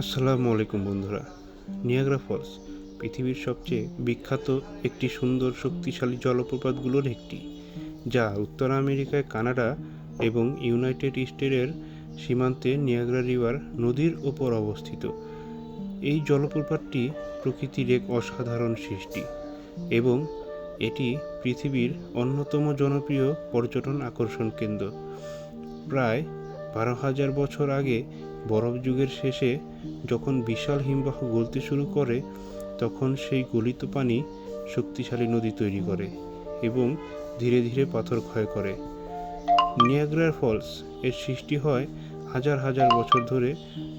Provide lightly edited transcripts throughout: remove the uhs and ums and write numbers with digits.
আসসালামু আলাইকুম বন্ধুরা। নিয়াগ্রা ফলস পৃথিবীর সবচেয়ে বিখ্যাত একটি সুন্দর শক্তিশালী জলপ্রপাতগুলোর একটি, যা উত্তর আমেরিকায় কানাডা এবং ইউনাইটেড স্টেটের সীমান্তে নিয়াগ্রা রিভার নদীর ওপর অবস্থিত। এই জলপ্রপাতটি প্রকৃতির এক অসাধারণ সৃষ্টি এবং এটি পৃথিবীর অন্যতম জনপ্রিয় পর্যটন আকর্ষণ কেন্দ্র। প্রায় 12,000 বছর আগে বরফ যুগের শেষে যখন বিশাল হিমবাহ গলতে শুরু করে, তখন সেই গলিত পানি শক্তিশালী নদী তৈরি করে এবং ধীরে ধীরে পাথর ক্ষয় করে। নিয়াগ্রা ফলস এর সৃষ্টি হয় হাজার হাজার বছর ধরে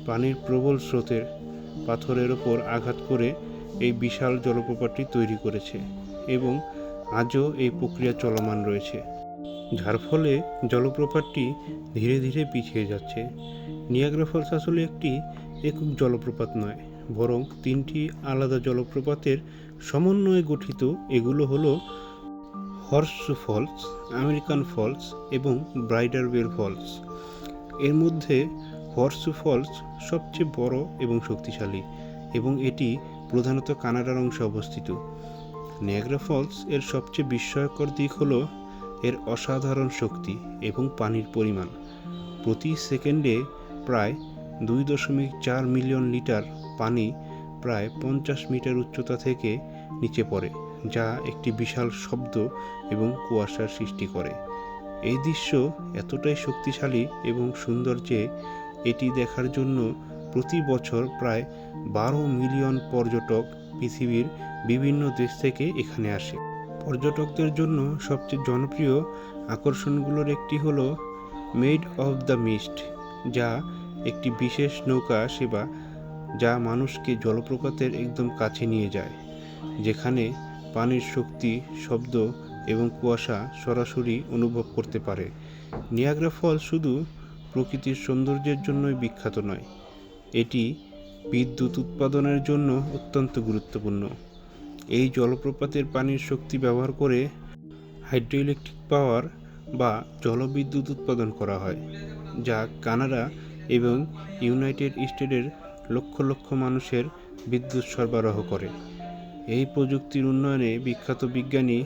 পানির প্রবল স্রোতের পাথরের ওপর আঘাত করে এই বিশাল জলপ্রপাতটি তৈরি করেছে এবং আজও এই প্রক্রিয়া চলমান রয়েছে, যার ফলে জলপ্রপাতটি ধীরে ধীরে পিছিয়ে যাচ্ছে। নিয়াগ্রা ফলস আসলে একটি একক জলপ্রপাত নয়, বরং 3টি আলাদা জলপ্রপাতের সমন্বয়ে গঠিত। এগুলো হলো হর্সশু ফলস, আমেরিকান ফলস এবং ব্রাইডার বেল ফলস। এর মধ্যে হর্সশু ফলস সবচেয়ে বড় এবং শক্তিশালী এবং এটি প্রধানত কানাডার অংশে অবস্থিত। নিয়াগ্রা ফলস এর সবচেয়ে বিস্ময়কর দিক হলো এর অসাধারণ শক্তি এবং পানির পরিমাণ। প্রতি সেকেন্ডে প্রায় 2.4 মিলিয়ন লিটার পানি প্রায় 50 মিটার উচ্চতা থেকে নিচে পড়ে, যা একটি বিশাল শব্দ এবং কুয়াশার সৃষ্টি করে। এই দৃশ্য এতটাই শক্তিশালী এবং সুন্দর যে এটি দেখার জন্য প্রতি বছর প্রায় 12 মিলিয়ন পর্যটক পৃথিবীর বিভিন্ন দেশ থেকে এখানে আসে। পর্যটকদের জন্য সবচেয়ে জনপ্রিয় আকর্ষণগুলোর একটি হলো মেড অফ দ্য মিস্ট, যা একটি বিশেষ নৌকা সেবা যা মানুষকে জলপ্রপাতের একদম কাছে নিয়ে যায়, যেখানে পানির শক্তি, শব্দ এবং কুয়াশা সরাসরি অনুভব করতে পারে। নিয়াগ্রা ফলস শুধু প্রকৃতির সৌন্দর্যের জন্যই বিখ্যাত নয়, এটি বিদ্যুৎ উৎপাদনের জন্য অত্যন্ত গুরুত্বপূর্ণ। এই জলপ্রপাতের পানির শক্তি ব্যবহার করে হাইড্রোইলেকট্রিক পাওয়ার বা জলবিদ্যুৎ উৎপাদন করা হয়, যা কানাডা এবং ইউনাইটেড স্টেটের লক্ষ লক্ষ মানুষের বিদ্যুৎ সরবরাহ করে। এই প্রযুক্তির উন্নয়নে বিখ্যাত বিজ্ঞানী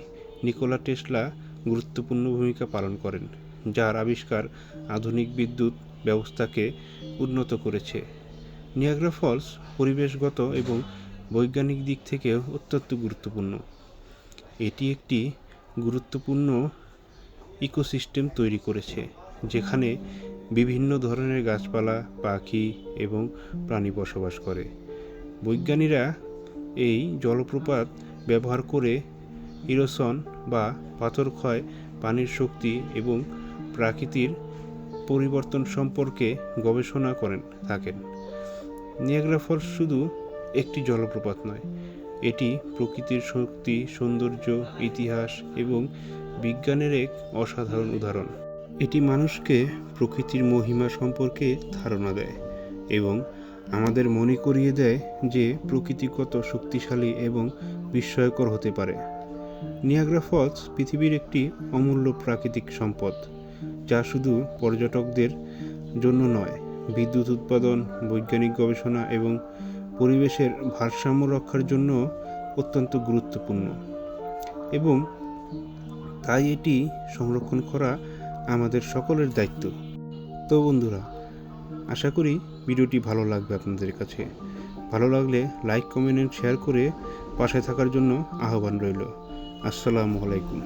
নিকোলা টেসলা গুরুত্বপূর্ণ ভূমিকা পালন করেন, যার আবিষ্কার আধুনিক বিদ্যুৎ ব্যবস্থাকে উন্নত করেছে। নিয়াগ্রা ফলস পরিবেশগত এবং বৈজ্ঞানিক দিক থেকেও অত্যন্ত গুরুত্বপূর্ণ। এটি একটি গুরুত্বপূর্ণ ইকোসিস্টেম তৈরি করেছে, যেখানে বিভিন্ন ধরনের গাছপালা, পাখি এবং প্রাণী বসবাস করে। বৈজ্ঞানিকরা এই জলপ্রপাত ব্যবহার করে ইরোশন বা পাথর ক্ষয়, পানির শক্তি এবং প্রাকৃতিক পরিবর্তন সম্পর্কে গবেষণা করেন থাকেন। নিয়াগ্রা ফলস শুধু একটি জলপ্রপাত নয়, এটি প্রকৃতির শক্তি, সৌন্দর্য, ইতিহাস এবং বিজ্ঞানের এক অসাধারণ উদাহরণ। এটি মানুষকে প্রকৃতির মহিমা সম্পর্কে ধারণা দেয় এবং আমাদের মনে করিয়ে দেয় যে প্রকৃতি কত শক্তিশালী এবং বিস্ময়কর হতে পারে। নিয়াগ্রা ফলস পৃথিবীর একটি অমূল্য প্রাকৃতিক সম্পদ, যা শুধু পর্যটকদের জন্য নয়, বিদ্যুৎ উৎপাদন, বৈজ্ঞানিক গবেষণা এবং পরিবেশের ভারসাম্য রক্ষার জন্য অত্যন্ত গুরুত্বপূর্ণ এবং তাই এটি সংরক্ষণ করা আমাদের সকলের দায়িত্ব। তো বন্ধুরা, আশা করি ভিডিওটি ভালো লাগবে আপনাদের কাছে। ভালো লাগলে লাইক, কমেন্ট এবং শেয়ার করে পাশে থাকার জন্য আহ্বান রইল। আসসালামু আলাইকুম।